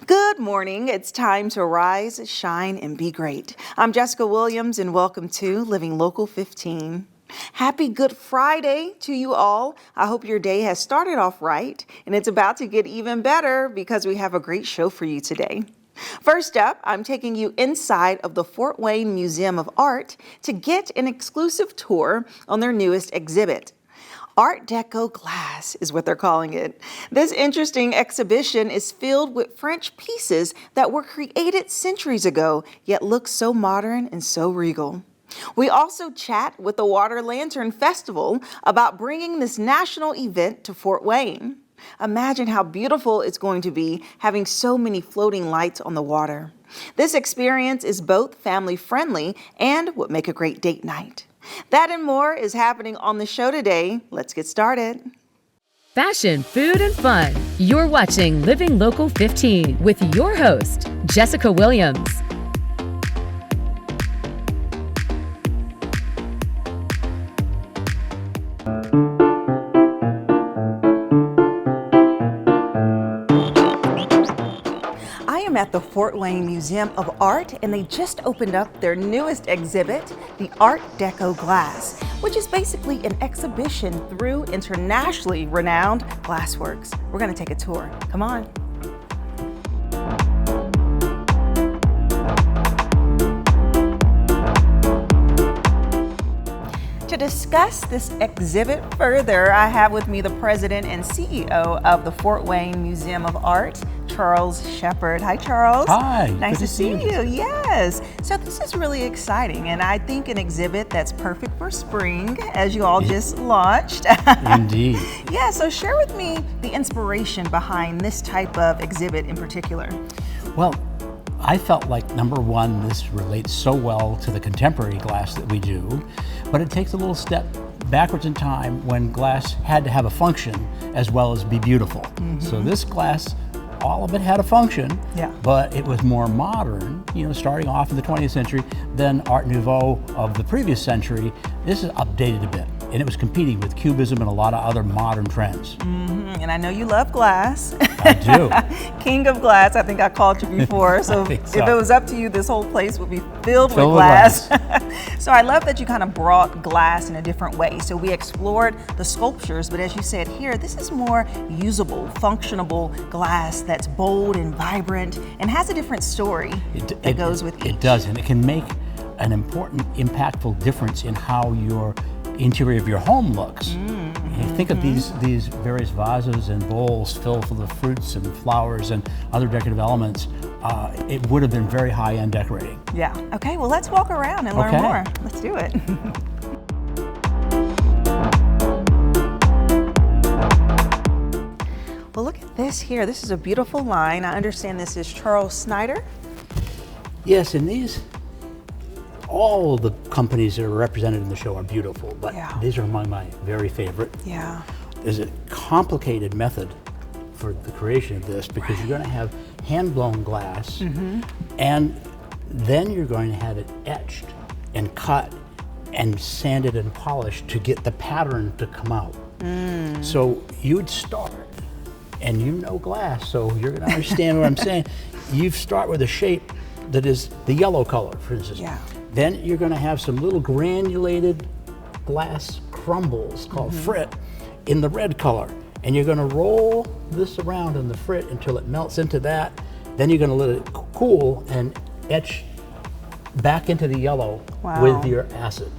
Good morning. It's time to rise, shine, and be great. I'm Jessica Williams, and welcome to Living Local 15. Happy Good Friday to you all. I hope your day has started off right, and it's about to get even better because we have a great show for you today. First up, I'm taking you inside of the Fort Wayne Museum of Art to get an exclusive tour on their newest exhibit. Art Deco Glass is what they're calling it. This interesting exhibition is filled with French pieces that were created centuries ago, yet look so modern and so regal. We also chat with the Water Lantern Festival about bringing this national event to Fort Wayne. Imagine how beautiful it's going to be having so many floating lights on the water. This experience is both family friendly and would make a great date night. That and more is happening on the show today. Let's get started. Fashion, food, and fun. You're watching Living Local 15 with your host, Jessica Williams. At the Fort Wayne Museum of Art, and they just opened up their newest exhibit, the Art Deco Glass, which is basically an exhibition through internationally renowned glassworks. We're going to take a tour. Come on. To discuss this exhibit further, I have with me the president and CEO of the Fort Wayne Museum of Art, Charles Shepard. Hi, Charles. Hi. Nice to see you. Yes. So this is really exciting, and I think an exhibit that's perfect for spring, as you all just launched. Indeed. Yeah, so share with me the inspiration behind this type of exhibit in particular. Well, I felt like, number one, this relates so well to the contemporary glass that we do, but it takes a little step backwards in time when glass had to have a function as well as be beautiful. So this glass, all of it had a function, but it was more modern, starting off in the 20th century than Art Nouveau of the previous century. This is updated a bit, and it was competing with Cubism and a lot of other modern trends. And I know you love glass. I do. King of glass, I think I called you before. So, so. If it was up to you, this whole place would be filled with glass. So I love that you kind of brought glass in a different way. So we explored the sculptures, but as you said here, this is more usable, functionable glass that's bold and vibrant and has a different story that goes with each. It does, and it can make an important, impactful difference in how your interior of your home looks. You think of these various vases and bowls filled with the fruits and flowers and other decorative elements. It would have been very high-end decorating. Yeah. Okay, well, let's walk around and learn more. Let's do it. Well, look at this here. This is a beautiful line. I understand this is Charles Snyder. Yes, and all the companies that are represented in the show are beautiful, but these are among my very favorite. Yeah. There's a complicated method for the creation of this because you're going to have hand-blown glass, and then you're going to have it etched and cut and sanded and polished to get the pattern to come out. So you'd start, and you know glass, so you're going to understand what I'm saying. You start with a shape that is the yellow color, for instance. Yeah. Then you're going to have some little granulated glass crumbles called frit in the red color. And you're going to roll this around in the frit until it melts into that. Then you're going to let it cool and etch back into the yellow with your acid.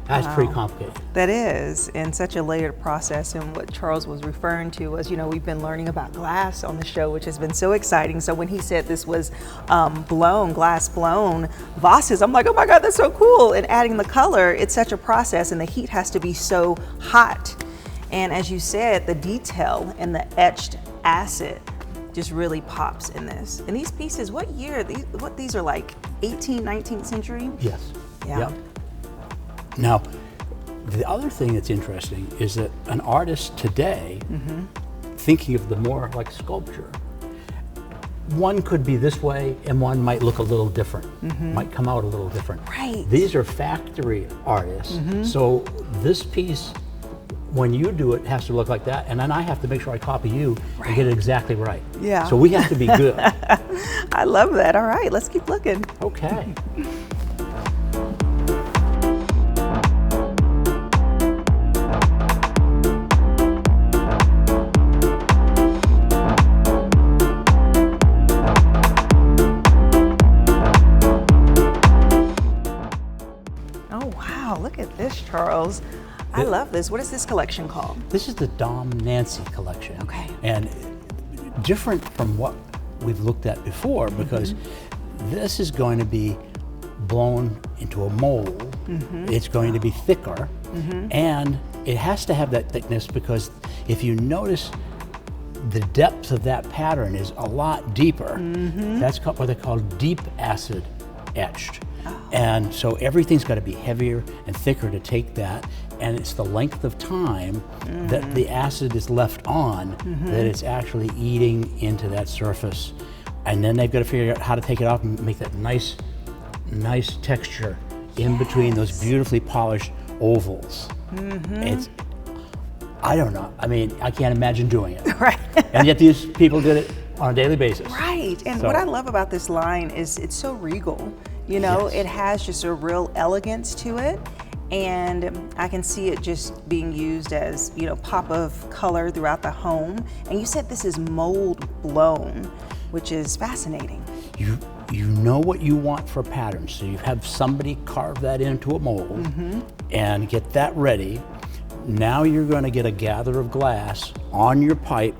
That's pretty complicated. That is, and such a layered process. And what Charles was referring to was, we've been learning about glass on the show, which has been so exciting. So when he said this was glass blown vases, I'm like, oh my God, that's so cool. And adding the color, it's such a process, and the heat has to be so hot. And as you said, the detail and the etched acid just really pops in this. And these pieces, what year? These are like 18th, 19th century? Yes. Yeah. Yep. Now, the other thing that's interesting is that an artist today, thinking of the more like sculpture, one could be this way and one might look a little different, might come out a little different. Right. These are factory artists, so this piece when you do it, it has to look like that, and then I have to make sure I copy you and get it exactly right. Yeah. So we have to be good. I love that. All right, let's keep looking. Okay. Oh, wow, look at this, Charles. I love this. What is this collection called? This is the Dom Nancy collection. Okay. And different from what we've looked at before, because this is going to be blown into a mold. It's going to be thicker, and it has to have that thickness because if you notice, the depth of that pattern is a lot deeper. That's what they call deep acid etched. And so everything's got to be heavier and thicker to take that, and it's the length of time that the acid is left on that it's actually eating into that surface. And then they've got to figure out how to take it off and make that nice texture in between those beautifully polished ovals. It's, I don't know, I mean, I can't imagine doing it. Right. And yet these people did it on a daily basis. Right, and So- what I love about this line is it's so regal. You know, Yes. it has just a real elegance to it, and I can see it just being used as, you know, pop of color throughout the home. And you said this is mold blown, which is fascinating. You know what you want for patterns, so you have somebody carve that into a mold and get that ready. Now you're going to get a gather of glass on your pipe,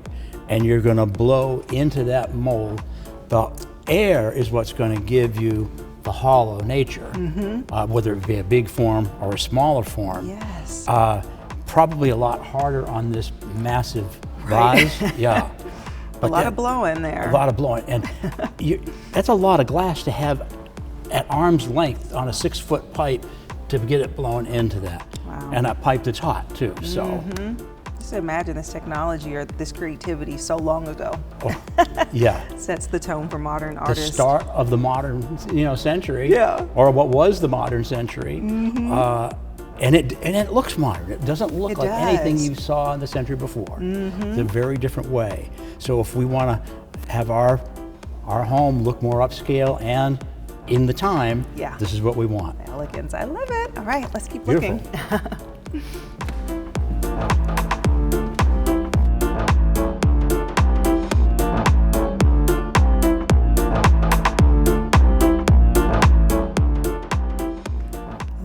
and you're going to blow into that mold. The air is what's going to give you the hollow nature, whether it be a big form or a smaller form. Yes. Probably a lot harder on this massive vase. Yeah. A lot of blowing there. A lot of blowing, and that's a lot of glass to have at arm's length on a 6-foot pipe to get it blown into that. Wow. And a pipe that's hot too. So, Just imagine this technology or this creativity so long ago. yeah. Sets the tone for modern The artists. start of the modern, century. Yeah. Or what was the modern century. And it looks modern. It doesn't look It like anything does. you saw in the century before. It's a very different way. So if we want to have our home look more upscale and in the time, Yeah. this is what we want. Elegance, I love it. All right, let's keep Beautiful. looking.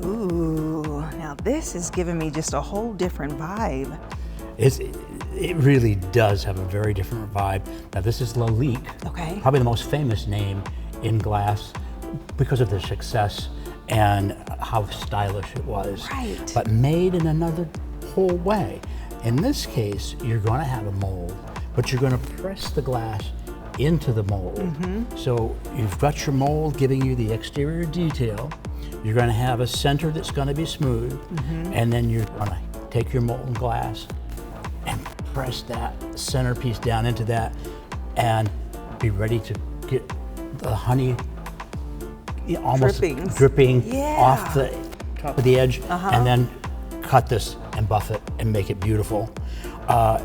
Ooh, now this is giving me just a whole different vibe. It really does have a very different vibe. Now this is Lalique, Okay. probably the most famous name in glass because of their success and how stylish it was. Right. But made in another whole way. In this case, you're going to have a mold, but you're going to press the glass into the mold. So you've got your mold giving you the exterior detail. You're going to have a center that's going to be smooth, and then you're going to take your molten glass and press that centerpiece down into that and be ready to get the honey almost Drippings. dripping Yeah. off the top of the edge, and then cut this and buff it and make it beautiful.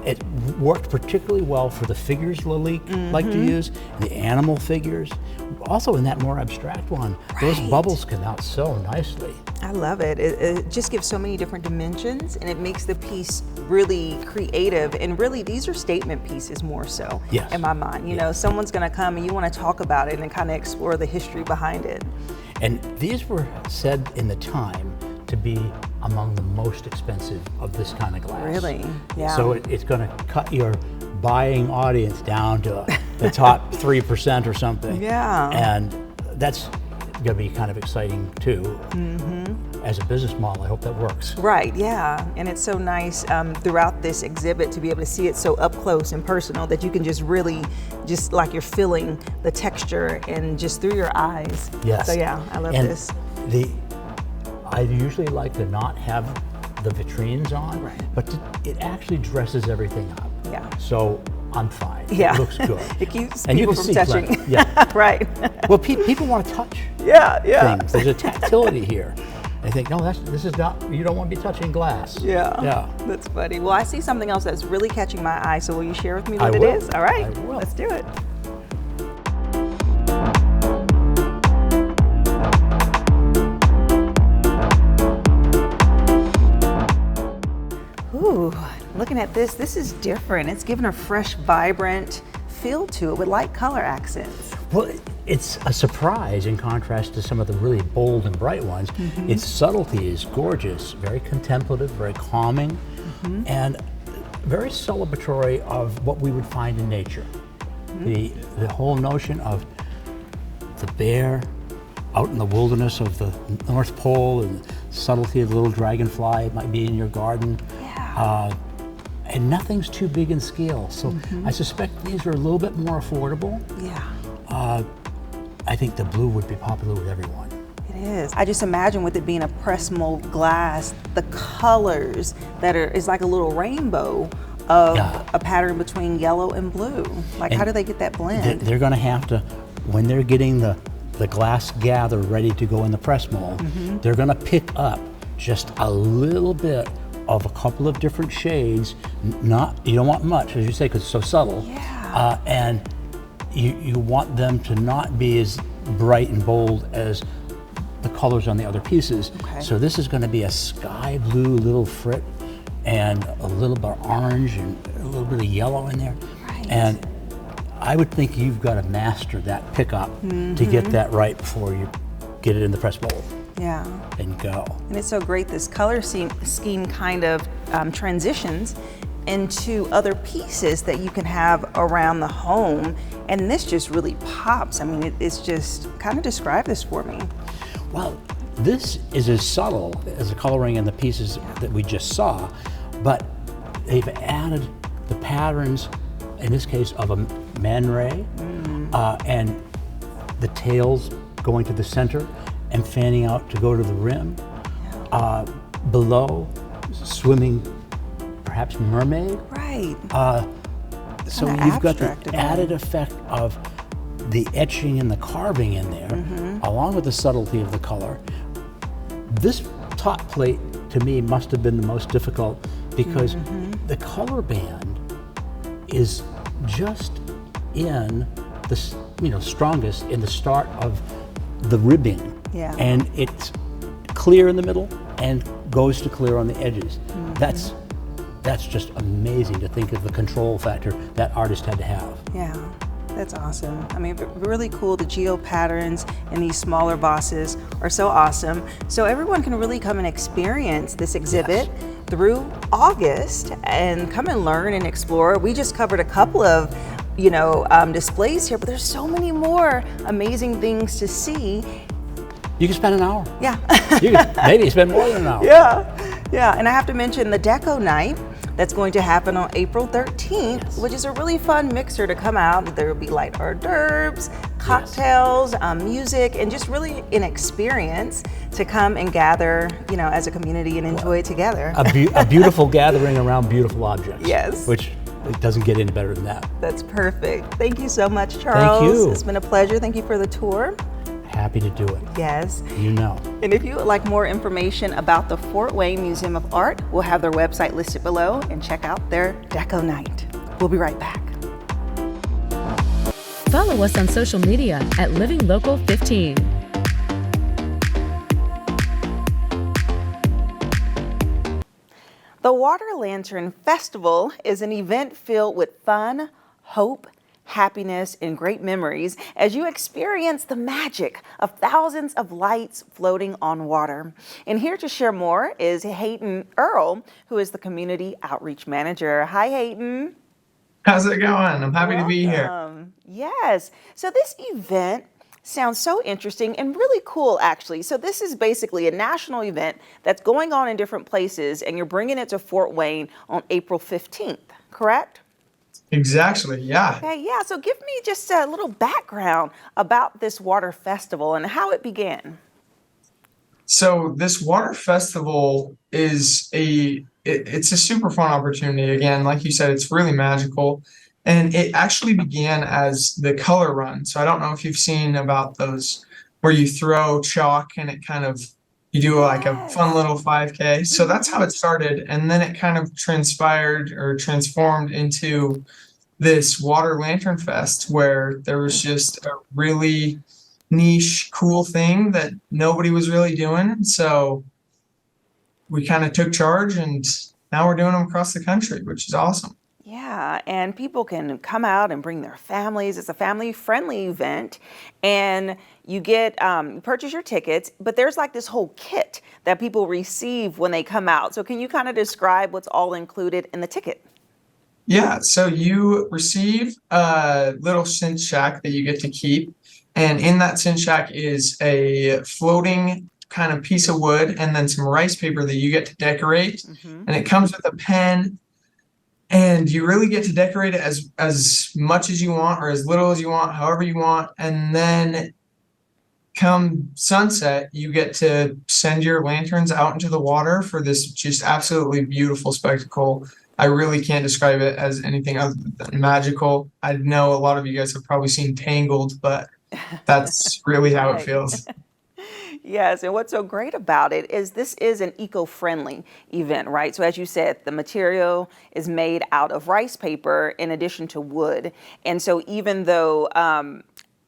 It worked particularly well for the figures Lalique like to use, the animal figures. Also in that more abstract one, those Right. bubbles come out so nicely. I love it. It just gives so many different dimensions, and it makes the piece really creative. And really, these are statement pieces more so, Yes. in my mind. You know, someone's going to come and you want to talk about it and kind of explore the history behind it. And these were said in the time to be among the most expensive of this kind of glass. Really? Yeah. So it's going to cut your buying audience down to the top 3% or something. Yeah. And that's going to be kind of exciting too. As a business model, I hope that works. Right, yeah. And it's so nice throughout this exhibit to be able to see it so up close and personal that you can just really, just like you're feeling the texture and just through your eyes. Yes. So yeah, I love And this. I usually like to not have the vitrines on, Right. but it actually dresses everything up. Yeah. So I'm fine. Yeah. It looks good. It keeps And you people can from see touching. plenty. Yeah. Right. Well, people want to touch Yeah, yeah. things. There's a tactility here. They think, no, this is not, you don't want to be touching glass. Yeah. That's funny. Well, I see something else that's really catching my eye, so will you share with me what I it will. is? All right, I will. let's do it. Ooh, looking at this is different. It's given a fresh, vibrant feel to it with light color accents. Well, it's a surprise in contrast to some of the really bold and bright ones. Its subtlety is gorgeous, very contemplative, very calming, and very celebratory of what we would find in nature. The whole notion of the bear out in the wilderness of the North Pole, and the subtlety of the little dragonfly might be in your garden. And nothing's too big in scale. So I suspect these are a little bit more affordable. Yeah. I think the blue would be popular with everyone. It is. I just imagine with it being a press mold glass, the colors that is like a little rainbow of a pattern between yellow and blue. Like, how do they get that blend? They're going to have to, when they're getting the glass gather ready to go in the press mold, they're going to pick up just a little bit of a couple of different shades. You don't want much, as you say, because it's so subtle. Yeah. And you want them to not be as bright and bold as the colors on the other pieces. Okay. So this is going to be a sky blue little frit and a little bit of orange and a little bit of yellow in there. Right. And I would think you've got to master that pickup to get that right before you get it in the press mold. Yeah. And go. And it's so great, this color scheme kind of transitions into other pieces that you can have around the home. And this just really pops. I mean, it's just, kind of describe this for me. Well, this is as subtle as the coloring in the pieces that we just saw, but they've added the patterns, in this case, of a man ray, and the tails going to the center and fanning out to go to the rim. Below, swimming, perhaps mermaid. Right. So Kinda you've got abstract the in a way. added effect of the etching and the carving in there, along with the subtlety of the color. This top plate, to me, must have been the most difficult because the color band is just in the strongest in the start of the ribbing. Yeah. And it's clear in the middle and goes to clear on the edges. That's just amazing to think of the control factor that artist had to have. Yeah, that's awesome. I mean, really cool. The geo patterns and these smaller bosses are so awesome. So everyone can really come and experience this exhibit through August and come and learn and explore. We just covered a couple of displays here, but there's so many more amazing things to see. You can spend an hour. Yeah. You can maybe spend more than an hour. Yeah, and I have to mention the Deco Night that's going to happen on April 13th, which is a really fun mixer to come out. There will be light hors d'oeuvres, cocktails, music, and just really an experience to come and gather, as a community and enjoy it together. A beautiful gathering around beautiful objects. Yes. Which it doesn't get any better than that. That's perfect. Thank you so much, Charles. Thank you. It's been a pleasure. Thank you for the tour. Happy to do it. Yes. You know. And if you would like more information about the Fort Wayne Museum of Art, we'll have their website listed below, and check out their Deco Night. We'll be right back. Follow us on social media at Living Local 15. The Water Lantern Festival is an event filled with fun, hope, happiness, and great memories as you experience the magic of thousands of lights floating on water. And here to share more is Hayden Earl, who is the Community Outreach Manager. Hi, Hayden. How's it going? I'm happy to be here. Yes. So this event sounds so interesting and really cool, actually. So this is basically a national event that's going on in different places, and you're bringing it to Fort Wayne on April 15th, correct? Exactly, yeah. Okay, yeah. So give me just a little background about this water festival and how it began. So this water festival is it's a super fun opportunity. Again, like you said, it's really magical. And it actually began as the color run. So I don't know if you've seen about those where you throw chalk and it kind of, You do like a fun Yes. little 5K. So that's how it started. And then it kind of transpired or transformed into this Water Lantern Fest where there was just a really niche, cool thing that nobody was really doing. So we kind of took charge and now we're doing them across the country, which is awesome. Yeah, and people can come out and bring their families. It's a family-friendly event, and you purchase your tickets, but there's like this whole kit that people receive when they come out. So can you kind of describe what's all included in the ticket? Yeah, so you receive a little cinch shack that you get to keep, and in that cinch shack is a floating kind of piece of wood and then some rice paper that you get to decorate. Hmm. And it comes with a pen, and you really get to decorate it as much as you want or as little as you want, however you want. And then come sunset, you get to send your lanterns out into the water for this just absolutely beautiful spectacle. I really can't describe it as anything other than magical. I know a lot of you guys have probably seen Tangled, but that's really how it Right. feels. Yes, and what's so great about it is this is an eco-friendly event, right? So as you said, the material is made out of rice paper in addition to wood. And so even though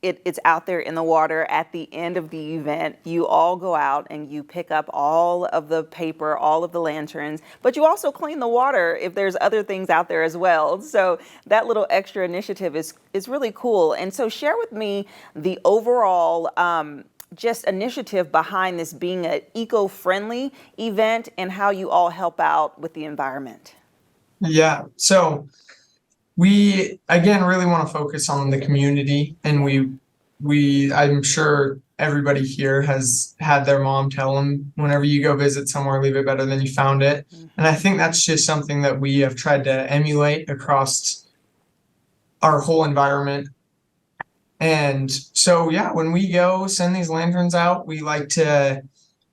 it's out there in the water at the end of the event, you all go out and you pick up all of the paper, all of the lanterns, but you also clean the water if there's other things out there as well. So that little extra initiative is really cool. And so share with me the overall just initiative behind this being an eco-friendly event and how you all help out with the environment. Yeah. So we again really want to focus on the community, and Yeah. we I'm sure everybody here has had their mom tell them whenever you go visit somewhere, leave it better than you found it. And I Hmm. think that's just something that we have tried to emulate across our whole environment. And so yeah, when we go send these lanterns out, we like to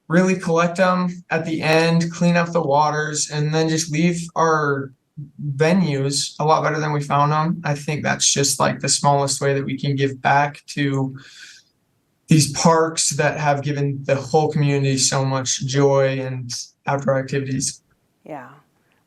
really collect them at the end, clean up the waters, and then just leave our venues a lot better than we found them. I think that's just like the smallest way that we can give back to these parks that have given the whole community so much joy and outdoor activities. Yeah,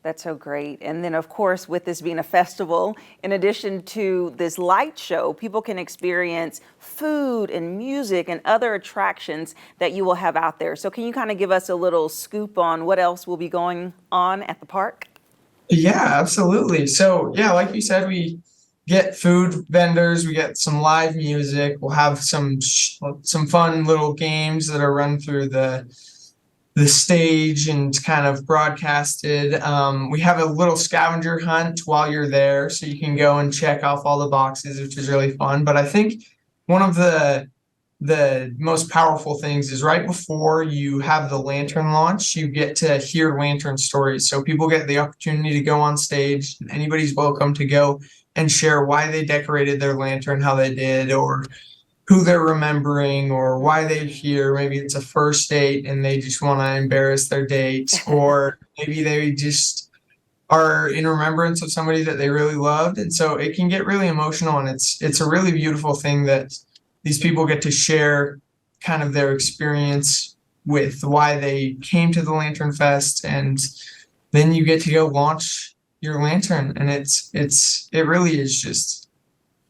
that's so great. And then, of course, with this being a festival, in addition to this light show, people can experience food and music and other attractions that you will have out there. So, can you kind of give us a little scoop on what else will be going on at the park? Yeah, absolutely. So, yeah, like you said, we get food vendors, we get some live music, we'll have some fun little games that are run through the stage and kind of broadcasted. We have a little scavenger hunt while you're there, so you can go and check off all the boxes, which is really fun. But I think one of the most powerful things is right before you have the lantern launch, you get to hear lantern stories. So people get the opportunity to go on stage. Anybody's welcome to go and share why they decorated their lantern, how they did, or who they're remembering, or why they're here. Maybe it's a first date and they just want to embarrass their date, or maybe they just are in remembrance of somebody that they really loved. And so it can get really emotional, and it's a really beautiful thing that these people get to share kind of their experience with why they came to the Lantern Fest, and then you get to go launch your lantern, and it really is just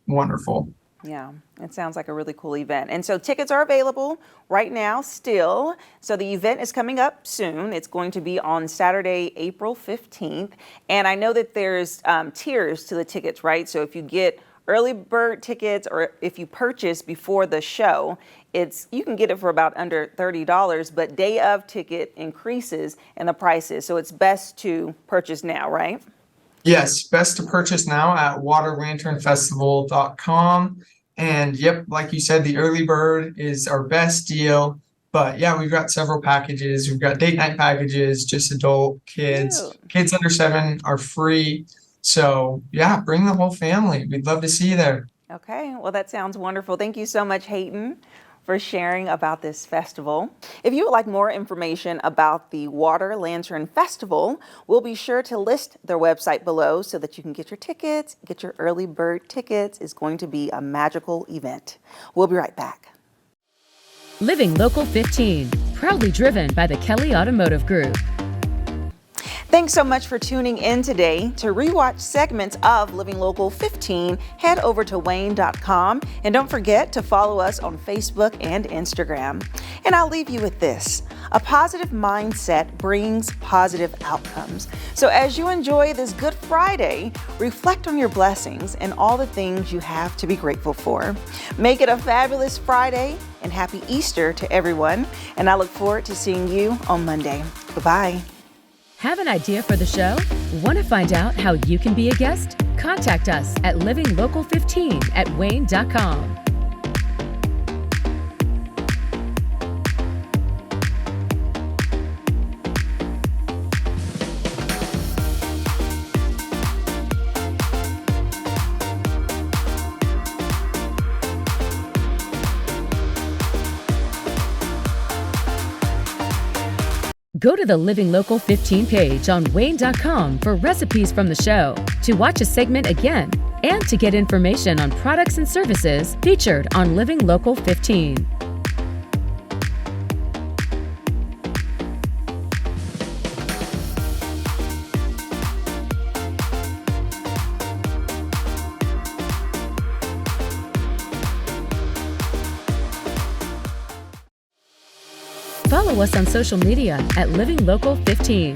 wonderful. Yeah, it sounds like a really cool event. And so tickets are available right now still. So the event is coming up soon. It's going to be on Saturday, April 15th. And I know that there's tiers to the tickets, right? So if you get early bird tickets or if you purchase before the show, you can get it for about under $30, but day of ticket increases in the prices. So it's best to purchase now, right? Yes, best to purchase now at waterlanternfestival.com. And yep, like you said, the early bird is our best deal. But yeah, we've got several packages. We've got date night packages, just adult, kids. Cute. Kids under 7 are free. So yeah, bring the whole family. We'd love to see you there. Okay, well, that sounds wonderful. Thank you so much, Hayden, for sharing about this festival. If you would like more information about the Water Lantern Festival, we'll be sure to list their website below so that you can get your tickets, get your early bird tickets. It's going to be a magical event. We'll be right back. Living Local 15, proudly driven by the Kelly Automotive Group. Thanks so much for tuning in today. To rewatch segments of Living Local 15, head over to WANE.com and don't forget to follow us on Facebook and Instagram. And I'll leave you with this. A positive mindset brings positive outcomes. So as you enjoy this Good Friday, reflect on your blessings and all the things you have to be grateful for. Make it a fabulous Friday and happy Easter to everyone. And I look forward to seeing you on Monday. Bye-bye. Have an idea for the show? Want to find out how you can be a guest? Contact us at livinglocal15@wane.com. Go to the Living Local 15 page on WANE.com for recipes from the show, to watch a segment again, and to get information on products and services featured on Living Local 15. Follow us on social media at Living Local 15.